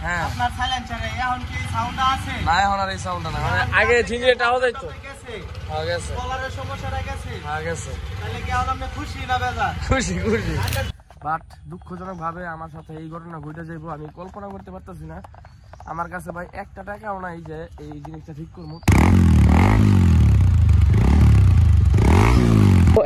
হ্যাঁ আপনার সাইলেন্সারে এখন কি সাউন্ড আছে না এখন আর এই সাউন্ড না মানে আগে ঝিঞ্জিটা আওয়াজ হইতো হয়ে গেছে কলারের সমস্যাটা গেছে হয়ে গেছে তাহলে কি এখন আপনি খুশি না বেজার খুশি খুশি বাট দুঃখজনক ভাবে আমার সাথে এই ঘটনা ঘটে যাইবো আমি কল্পনা করতে পারতেছি না আমার কাছে ভাই একটা টাকাও নাই যে এই জিনিসটা ঠিক করবো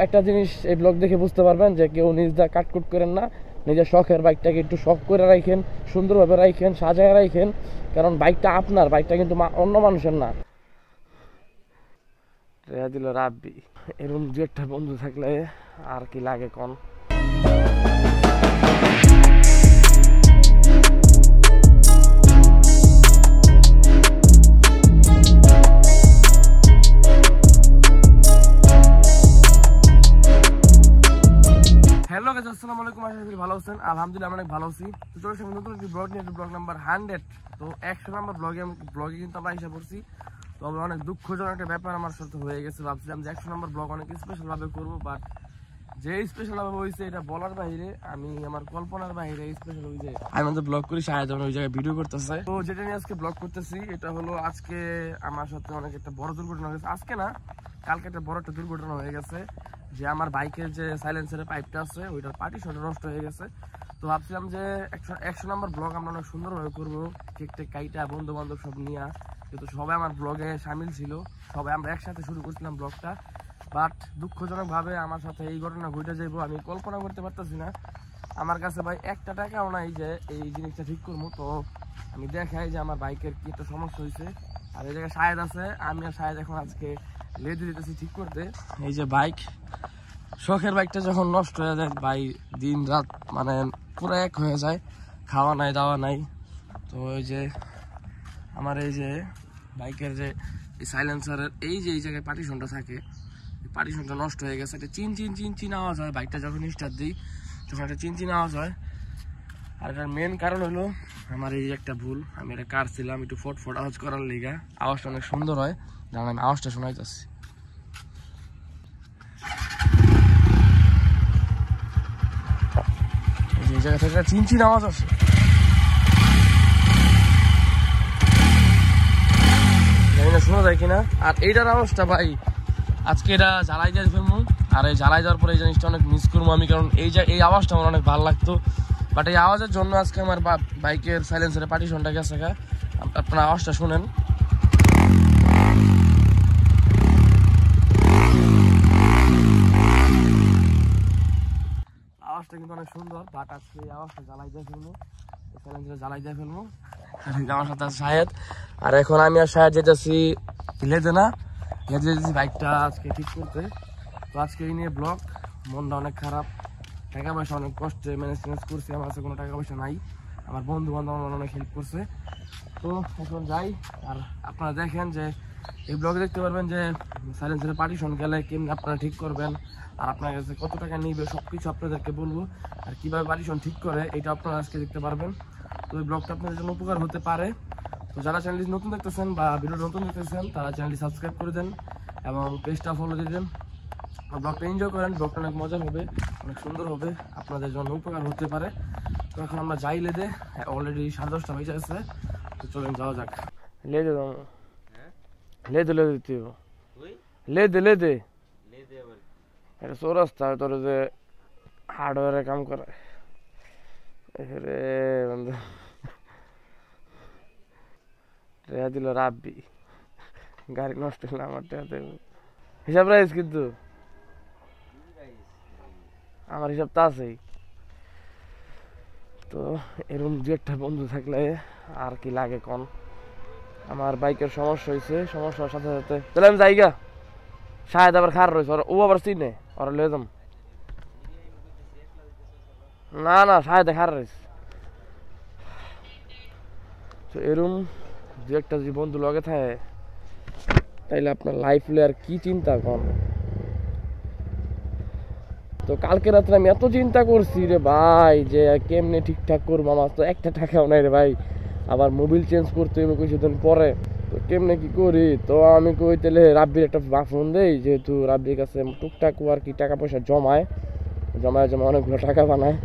একটা জিনিস এই ব্লগ দেখে বুঝতে পারবেন যে কেউ নিজটা কাটকুট করেন না নিজের শখের বাইকটাকে একটু শখ করে রাখেন সুন্দরভাবে রাখেন সাজায় রাখেন কারণ বাইকটা আপনার বাইকটা কিন্তু অন্য মানুষের না রেয়া দিল রাব্বি এরকম দু একটা বন্ধু থাকলে আর কি লাগে কোন হ্যালো গাইস আসসালামু আলাইকুম আশা করি ভালো আছেন আলহামদুলিল্লাহ অনেক ভালো আছি তো চলে এসেছি নতুন একটি ব্লগ নিয়ে ব্লগ নাম্বার 100 তো 100 নাম্বার ব্লগে কিন্তু আমরা এসে পড়ছি তবে অনেক দুঃখজনক একটা ব্যাপার আমার সাথে হয়ে গেছে ভাবছিলাম যে 100 নাম্বার ব্লগ অনেক স্পেশাল ভাবে করব বাট যে স্পেশাল ভাবে হয়েছে এটা বলার বাইরে আমি আমার কল্পনার বাইরে স্পেশাল হয়ে যায় আমি আমাদের ব্লগ করি সাহায্য ওই জায়গায় ভিডিও করতেছে তো যেটা নিয়ে আজকে ব্লগ করতেছি এটা হলো আজকে আমার সাথে অনেক একটা বড় দুর্ঘটনা হয়েছে আজকে না কালকে একটা বড় একটা দুর্ঘটনা হয়ে গেছে যে আমার বাইকের যে সাইলেন্সারের পাইপটা আছে ওইটার পার্টিশনটা নষ্ট হয়ে গেছে তো ভাবছিলাম যে 100 নাম্বার ব্লগ আমরা অনেক সুন্দরভাবে করবো কেক টেক কাইটা বন্ধু বান্ধব সব নিয়ে কিন্তু সবাই আমার ব্লগে সামিল ছিল সবাই আমরা একসাথে শুরু করছিলাম ব্লগটা বাট দুঃখজনক ভাবে আমার সাথে এই ঘটনা ঘটে যাইবো আমি কল্পনা করতে পারতেছি না আমার কাছে ভাই একটা টাকাও নাই যে এই জিনিসটা ঠিক করবো তো আমি দেখাই যে আমার বাইকের কি একটা সমস্যা হয়েছে আর এই জায়গায় শাহেদ আছে আমি আর শাহেদ এখন আজকে লেদে দিতেছি ঠিক করতে এই যে বাইক শখের বাইকটা যখন নষ্ট হয়ে যায় ভাই দিন রাত মানে পুরো এক হয়ে যায় খাওয়া নাই দাওয়া নাই তো ওই যে আমার এই যে বাইকের যে সাইলেন্সারের এই যে এই জায়গায় পার্টিশনটা থাকে পার্টিশনটা নষ্ট হয়ে গেছে একটা চিন চিন চিন চিন আওয়াজ হয় বাইকটা যখন স্টার্ট দিই তখন একটা চিন চিন আওয়াজ হয় আর এটার মেন কারণ হলো আমার এই যে একটা ভুল আমি এটা কাটছিলাম একটু ফটফট আওয়াজ করার লিগা আওয়াজটা অনেক সুন্দর হয় যেমন আমি আওয়াজটা শোনাইতেছি এই জায়গা থেকে চিন চিন আওয়াজ আছে জানি না শোনা যায় কিনা আর এইটার আওয়াজটা ভাই আজকে এটা জ্বালাই দিয়ে ফেলবো আর এই জ্বালাই যাওয়ার পরে এই জিনিসটা অনেক মিস করবো আমি কারণ এই আওয়াজটা আমার অনেক ভালো লাগতো বাট এই আওয়াজের জন্য আজকে আমার বাইকের সাইলেন্সারের পার্টিশনটা গেছে আপনারা আওয়াজটা শুনেন আওয়াজটা কিন্তু অনেক সুন্দর বাট আজকে এই আওয়াজটা জ্বালাই দিয়ে ফেলবো সাইলেন্সারে জ্বালাই দিয়ে ফেলবো আমার সাথে শাহেদ আর এখন আমি আর শাহেদ যেতেছি লেদে না যেতেছি বাইকটা আজকে ঠিক করতে তো আজকে এই নিয়ে ব্লগ মনটা অনেক খারাপ টাকা পয়সা অনেক কষ্টে ম্যানেজ করছি আমার কাছে কোনো টাকা পয়সা নাই আমার বন্ধু বান্ধব আমার অনেক হেল্প করছে তো এখন যাই আর আপনারা দেখেন যে এই ব্লগে দেখতে পারবেন যে সাইলেন্সারের পার্টিশন গেলে কেমনি আপনারা ঠিক করবেন আর আপনার কাছে কত টাকা নিবে সব কিছু আপনাদেরকে বলবো আর কীভাবে পার্টিশন ঠিক করে এটা আপনারা আজকে দেখতে পারবেন তো এই ব্লগটা আপনাদের জন্য উপকার হতে পারে তো যারা চ্যানেলটি নতুন দেখতেছেন বা ভিডিও নতুন দেখতেছেন তারা চ্যানেলটি সাবস্ক্রাইব করে দেন এবং পেজটা ফলো দিয়ে দেন ব্লগটা এনজয় করেন ব্লগটা অনেক মজার হবে অনেক সুন্দর হবে আপনাদের জন্য উপকার হতে পারে তো এখন আমরা যাই লেদে অলরেডি 10:30 বেজে আছে তো চলেন যাওয়া যাক লেদে লেদে লেদে দিতে লেদে লেদে এটা চৌরাস্তা তোর যে হার্ডওয়্যারে কাম করে রে বন্ধু রেয়া দিল রাব্বি গাড়ি নষ্ট হলে আমার হিসাব রাইস কিন্তু আমার হিসাব তা আছেই তো এরকম দু একটা বন্ধু থাকলে আর কি লাগে কোন আমার বাইকের সমস্যা হয়েছে সমস্যার সাথে সাথে তাহলে আমি যাইগা শাহেদ আবার খার রয়েছে ও আবার চিনে ওরা লয়ে যাম না না শাহেদ খার রয়েছে তো এরম দু একটা যে বন্ধু লগে থাকে তাইলে আপনার লাইফ আর কি চিন্তা কর তো কালকে রাত্রে আমি এত চিন্তা করছি রে ভাই যে কেমনে ঠিকঠাক করবো আমার তো একটা টাকাও নাই রে ভাই আবার মোবিল চেঞ্জ করতে হবে কিছুদিন পরে তো কেমনে কি করি তো আমি কই তাহলে রাব্বির একটা ফোন দেই যেহেতু রাব্বির কাছে টুকটাক আর কি টাকা পয়সা জমায় অনেকগুলো টাকা বানায়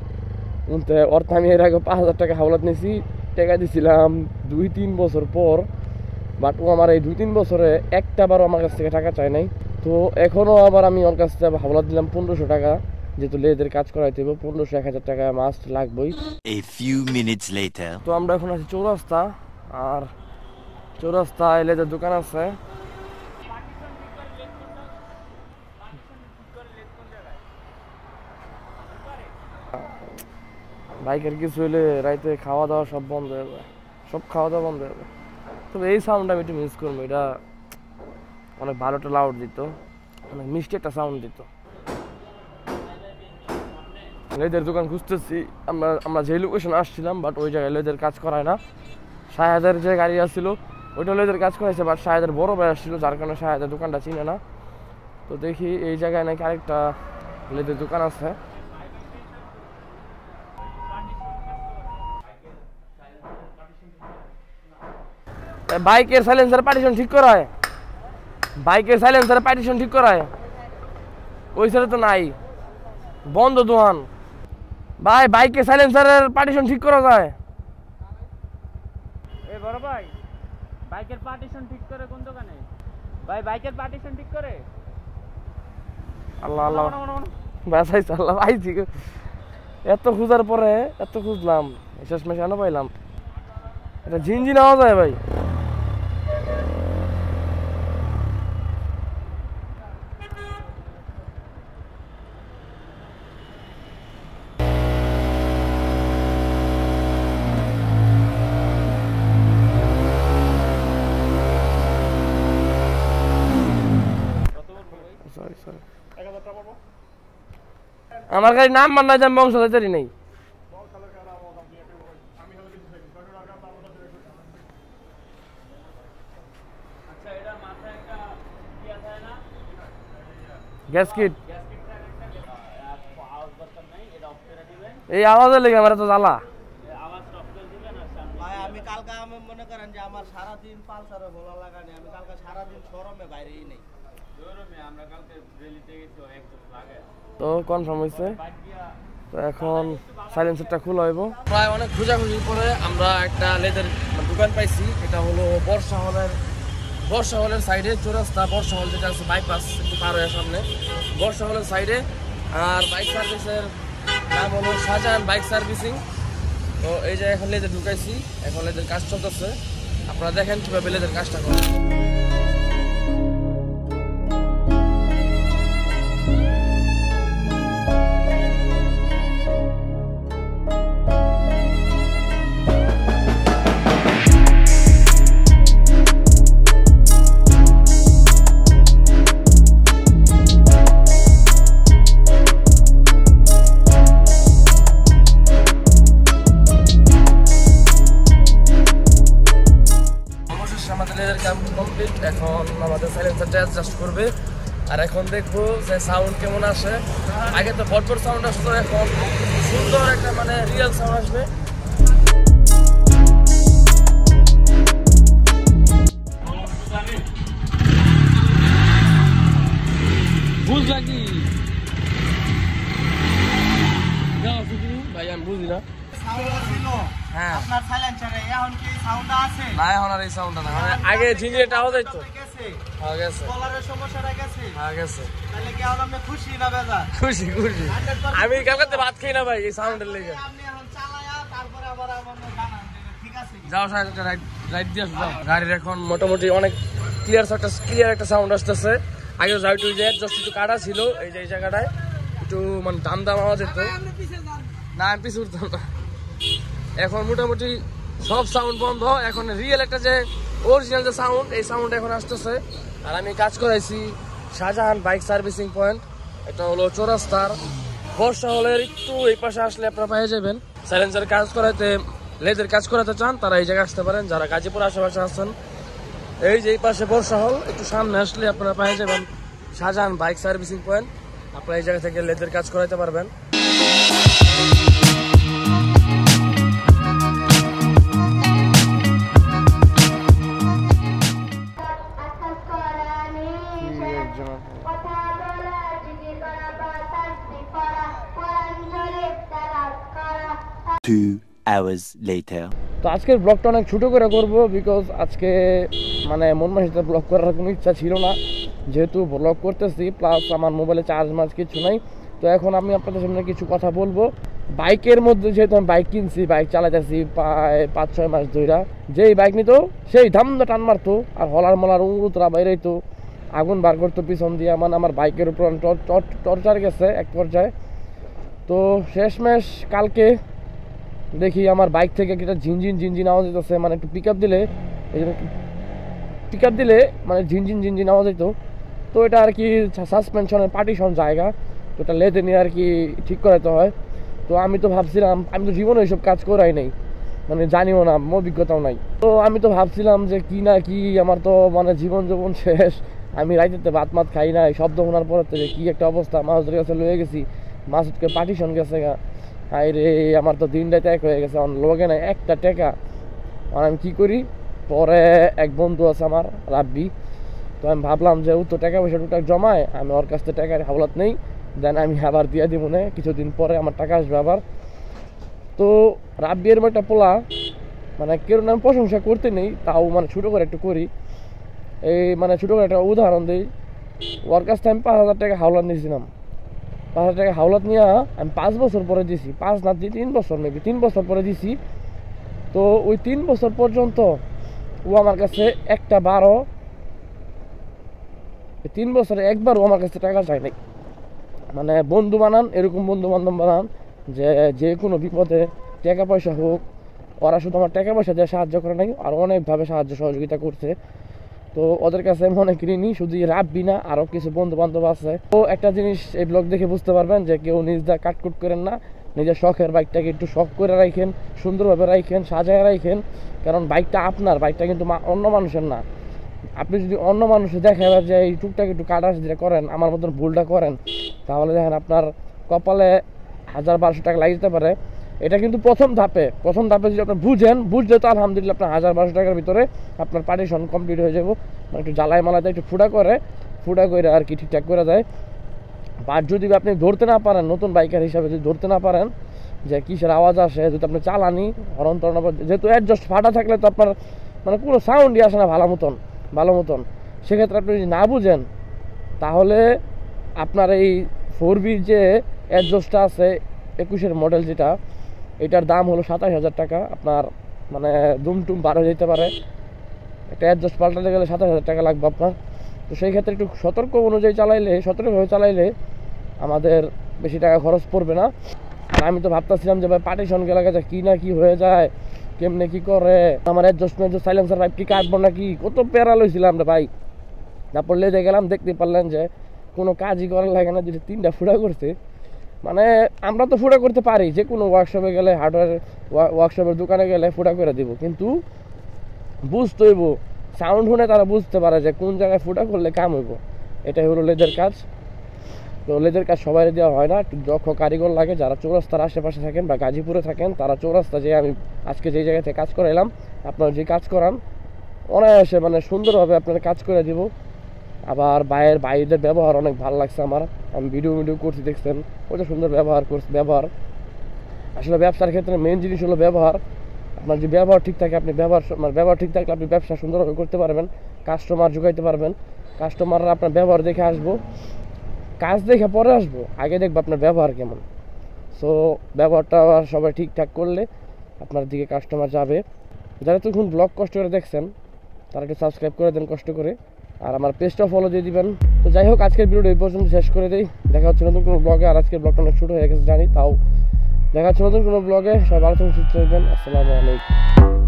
কিন্তু অর্থ আমি এর আগে 5,000 টাকা হাওলাত নিয়েছি টাকা দিছিলাম 2-3 বছর পর, বাট ও আমার এই 2-3 বছরে একটা বারও আমার কাছ থেকে টাকা চায় নাই। তো এখনও আবার আমি ওর কাছ থেকে হাওলা দিলাম 1500 টাকা, যেহেতু লেদের কাজ করাইতে হবে 1500-1000 টাকা মাস্ট লাগবেই। তো আমরা এখন আছি চৌরাস্তা, আর চৌরাস্তায় লেদের দোকান আছে। বাইকের কিছু হলে রাইতে খাওয়া দাওয়া সব বন্ধ হয়ে যাবে, সব খাওয়া দাওয়া বন্ধ হয়ে যাবে। তবে এই সাউন্ডটা আমি একটু মিস করবো, এটা অনেক ভালো একটা লাউড দিত, অনেক মিষ্টি একটা সাউন্ড দিত। লেদের দোকান খুঁজতেছি, আমরা যে লোকেশন আসছিলাম, বাট ওই জায়গায় লেদের কাজ করায় না। শাহেদের যে গাড়ি আসছিল ওইটা লেদের কাজ করাইছে, বাট শাহেদের বড় ভাই আসছিল, যার কারণে শাহেদের দোকানটা চিনে না। তো দেখি এই জায়গায় নাকি আরেকটা লেদের দোকান আছে। বাইকের সাইলেন্সার পার্টিশন ঠিক করায়, বাইকের সাইলেন্সার পার্টিশন ঠিক করায়, ওই সাইডে তো নাই, বন্ধ দোকান। ভাই বাইকের সাইলেন্সারের পার্টিশন ঠিক করা যায়? এই বড় ভাই, বাইকের পার্টিশন ঠিক করে কোন দোকানে? ভাই বাইকের পার্টিশন ঠিক করে। আল্লাহ আল্লাহ বাসাইছে, আল্লাহ পাইছি। এত খুঁজার পরে এত খুঁজলাম, শেষমেশ কেন পাইলাম? এটা ঝিনঝিন আওয়াজ হয় ভাই। আমার গাড়ি নাম মান্না যাম বংশ নেই। গ্যাস কিট এই আওয়াজের লেগে আমার তো জ্বালা। ভাই আমি কালকে আমি মনে করেন যে আমার সারাদিন পালসারে ভোলা লাগানি, আমি কালকে সারাদিন শোরুমে বাইরেই নেই। আমরা কালকে রেলিতে গেছি, একদম লাগে তো কনফার্ম হয়েছে। তো এখন সাইলেন্সারটা খোলা হইব। প্রায় অনেক খোঁজাখুঁজির পরে আমরা একটা লেদের দোকান পাইছি। এটা হলো বর্ষা হলের সাইডে, চৌরাস্তা বর্ষা হল যেটা আছে বাইপাস একটু পার হয়ে সামনে, বর্ষা হলের সাইডে। আর বাইক সার্ভিসের নাম হলো শাহজাহান বাইক সার্ভিসিং। তো এই যে এখন লেদের ঢুকাইছি, এখন লেদের কাজ চলতেছে। আপনারা দেখেন কীভাবে লেদের কাজটা করে। এখন আমাদের সাইলেন্সারটা অ্যাডজাস্ট করবে, আর এখন দেখবো যে সাউন্ড কেমন আসে। আগে তো বটবট সাউন্ড আসতো, এখন সুন্দর একটা মানে রিয়েল সাউন্ড আসবে। বুঝলা কি ভাই? আমি বুঝি না। হ্যাঁ আপনার সাইলেন্সারে এখন কি সাউন্ড আছে? না, এখন আর এই সাউন্ডটা না, মানে আগে ঝিঞ্জিটা আওয়াজ হইতো। হ্যাঁ গেছে, কলারের সমস্যাটা গেছে। হ্যাঁ গেছে। তাহলে কি এখন আপনি খুশি না বেজার? খুশি খুশি। আমি কালকে ভাত খাই না ভাই এই সাউন্ডের লেগে। আপনি এখন চালায়া তারপরে আবার আমার জানান যে ঠিক আছে কি? যাও সাহেব, একটা রাইড দিয়ে আসো। গাড়ির এখন মোটামুটি অনেক ক্লিয়ার একটা সাউন্ড আসতেছে। আগে যাই টু যে জাস্ট একটু কাটা ছিল, এই যে এই জায়গাটায় একটু মানে দাম আওয়াজ হতো না, আমি পিছু উঠতাম না। এখন মোটামুটি সব সাউন্ড বন্ধ, এখন রিয়েল একটা যে অরিজিনাল যে সাউন্ড, এই সাউন্ড এখন আসতেছে। আর আমি কাজ করাইছি শাহজাহান বাইক সার্ভিসিং পয়েন্ট, এটা হলো চৌরাস্তার বর্ষা হলের একটু এই পাশে আসলে আপনারা পেয়ে যাবেন। সাইলেন্সার কাজ করাইতে, লেদের কাজ করাতে চান তারা এই জায়গায় আসতে পারেন। যারা গাজীপুর আশেপাশে আসছেন, এই যে এই পাশে বর্ষা হল, একটু সামনে আসলে আপনারা পেয়ে যাবেন শাহজাহান বাইক সার্ভিসিং পয়েন্ট। আপনারা এই জায়গা থেকে লেদের কাজ করাইতে পারবেন। hours later. তো আজকের ব্লগটা অনেক ছোটো করে করবো, বিকজ আজকে মানে মন মানসিকতা ব্লগ করার কোনো ইচ্ছা ছিল না, যেহেতু ব্লগ করতেছি প্লাস আমার মোবাইলে চার্জ মার্জ কিছু নাই। তো এখন আমি আপনাদের সামনে কিছু কথা বলবো বাইকের মধ্যে, যেহেতু আমি বাইক কিনছি, বাইক চালাতেছি প্রায় 5-6 মাস ধরে। যেই বাইক নিত সেই ধামদা টান মারতো আর হলার মলার উতরা বাইরেতো, আগুন বার করতো পিছন দিয়ে, মানে আমার বাইকের উপর টর্চার গেছে এক পর্যায়ে। তো শেষমেশ কালকে দেখি আমার বাইক থেকে একটা ঝিনঝিন আওয়াজ হইতেছে, মানে একটু পিক আপ দিলে মানে ঝিনঝিন আওয়াজ হইতো। তো এটা আর কি সাসপেনশনের পার্টিশন জায়গা, তো এটা লেদে নিয়ে আর কি ঠিক করাতে হয়। তো আমি তো ভাবছিলাম, আমি তো জীবনে এইসব কাজ করাই নাই, মানে জানিও না, অভিজ্ঞতাও নাই। তো আমি তো ভাবছিলাম যে কি না কি আমার তো মানে জীবন শেষ, আমি রাইতে ভাত মাত খাই না, এই শব্দ শোনার পরে যে কী একটা অবস্থা, মাছদের কাছে লয়ে গেছি, মাছকে পার্টিশন গেছে গা, হাই রে আমার তো দিনটাই এক হয়ে গেছে, আমার লোকে নাই একটা টাকা। আর আমি কী করি, পরে এক বন্ধু আছে আমার রাব্বি, তো আমি ভাবলাম যে ও তো টাকা পয়সা টুকটাক জমায়, আমি ওর কাছ থেকে টাকার হাওলাত নেই, দেন আমি আবার দিয়ে দিব না, কিছুদিন পরে আমার টাকা আসবে আবার। তো রাব্বি এর একটা পোলা, মানে কেউ আমি প্রশংসা করতে নেই, তাও মানে ছোটো করে একটু করি, এই মানে ছোটো করে একটা উদাহরণ দিই। ওর কাছ থেকে আমি 5,000 টাকা হাওলাত নিয়েছিলাম, 5,000 টাকা হাওলাত নিয়ে আমি 5 বছর পরে দিছি, 5 না 3 বছর মেবি 3 বছর পরে দিছি। তো ওই 3 বছর পর্যন্ত ও আমার কাছে 3 বছরে একবার ও আমার কাছে টাকা চাই নাই। মানে বন্ধু বানান, এরকম বন্ধু বান্ধব বানান যে কোনো বিপদে টাকা পয়সা হোক, ওরা শুধু আমার টাকা পয়সা দিয়ে সাহায্য করে নাই, আর অনেকভাবে সাহায্য সহযোগিতা করছে। তো ওদের কাছে আমি অনেক ঋণী, শুধু রাব্বি না, আরও কিছু বন্ধু বান্ধব আছে। তো একটা জিনিস এই ব্লগ দেখে বুঝতে পারবেন যে কেউ নিজটা কাটকুট করেন না, নিজের শখের বাইকটাকে একটু শখ করে রাখেন, সুন্দরভাবে রাখেন, সাজায় রাখেন, কারণ বাইকটা আপনার, বাইকটা কিন্তু অন্য মানুষের না। আপনি যদি অন্য মানুষের দেখে যে এই টুকটাক একটু কাটাস যেটা করেন, আমার মতন ভুলটা করেন, তাহলে দেখেন আপনার কপালে 1,000-1,200 টাকা লাগিয়ে যেতে পারে। এটা কিন্তু প্রথম ধাপে যদি আপনি বুঝলে তো আলহামদুলিল্লাহ আপনার 1,000-1,200 টাকার ভিতরে আপনার পার্টিশন কমপ্লিট হয়ে যাবো। মানে একটু জ্বালায় মালাতে একটু ফুটা করে আর কি ঠিকঠাক করে দেয়। বাট যদি আপনি ধরতে না পারেন, নতুন বাইকার হিসাবে যদি ধরতে না পারেন যে কিসের আওয়াজ আসে, যদি আপনি চালানি হরণ তরণ, যেহেতু অ্যাডজাস্ট ফাটা থাকলে তো আপনার মানে কোনো সাউন্ডই আসে না ভালো মতন, সেক্ষেত্রে আপনি যদি না বুঝেন, তাহলে আপনার এই 4B যে অ্যাডজাস্টটা আছে 21-এর মডেল যেটা, এটার দাম হলো 27,000 টাকা। আপনার মানে দুমটুম 12 যেতে পারে, একটা অ্যাডজাস্ট পাল্টাতে গেলে 27,000 টাকা লাগবে আপনার। তো সেই ক্ষেত্রে একটু সতর্কভাবে চালাইলে আমাদের বেশি টাকা খরচ পড়বে না। আর আমি তো ভাবতেছিলাম যে ভাই পার্টিশন গেলে গেছে কি না কি হয়ে যায়, কেমনে কি করে, আমার অ্যাডজাস্টমেন্ট সাইলেন্সার পাইপ কি কাটবো নাকি, কত প্যারা লইছিলাম রে ভাই। তারপর লেদে গেলাম, দেখতে পারলেন যে কোনো কাজই করার লাগে না, যদি 3টা ফুটা করছে। মানে আমরা তো ফুটা করতে পারি, যে কোনো ওয়ার্কশপে গেলে, হার্ডওয়্যার ওয়ার্কশপের দোকানে গেলে ফুটা করে দিব, কিন্তু বুঝতে হইব, সাউন্ড শুনে তারা বুঝতে পারে যে কোন জায়গায় ফুটা করলে কাম হইব। এটাই হলো লেদের কাজ। তো লেদের কাজ সবাই দেওয়া হয় না, একটু দক্ষ কারিগর লাগে। যারা চৌরাস্তার আশেপাশে থাকেন বা গাজীপুরে থাকেন, তারা চৌরাস্তা যে আমি আজকে যেই জায়গা থেকে কাজ করাইলাম, আপনারা যে কাজ করান অনায়াসে মানে সুন্দরভাবে আপনারা কাজ করে দিব। আবার বাইরের ব্যবহার অনেক ভালো লাগছে আমার, আমি ভিডিও করছি দেখছেন, কত সুন্দর ব্যবহার। আসলে ব্যবসার ক্ষেত্রে মেন জিনিস হলো ব্যবহার। আপনার যদি ব্যবহার ঠিক থাকে, আপনি ব্যবহার ঠিক থাকলে আপনি ব্যবসা সুন্দরভাবে করতে পারবেন, কাস্টমার জোগাইতে পারবেন। কাস্টমাররা আপনার ব্যবহার দেখে আসবো, কাজ দেখে পরে আসবো, আগে দেখবো আপনার ব্যবহার কেমন। সো ব্যবহারটা সবাই ঠিকঠাক করলে আপনার দিকে কাস্টমার যাবে। যারা তখন ব্লগ কষ্ট করে দেখছেন, তারা একটু সাবস্ক্রাইব করে দেন কষ্ট করে, আর আমার পেজটাও ফলো দিয়ে দিবেন। তো যাই হোক, আজকের ভিডিওটা এই পর্যন্ত শেষ করে দেই। দেখা হচ্ছে নতুন কোনো ব্লগে। আর আজকের ব্লগটা অনেক ছোটো হয়ে গেছে জানি, তাও দেখা হচ্ছে নতুন কোনো ব্লগে। সবাই ভালো থাকবেন, সুস্থ থাকবেন। আসসালামু আলাইকুম।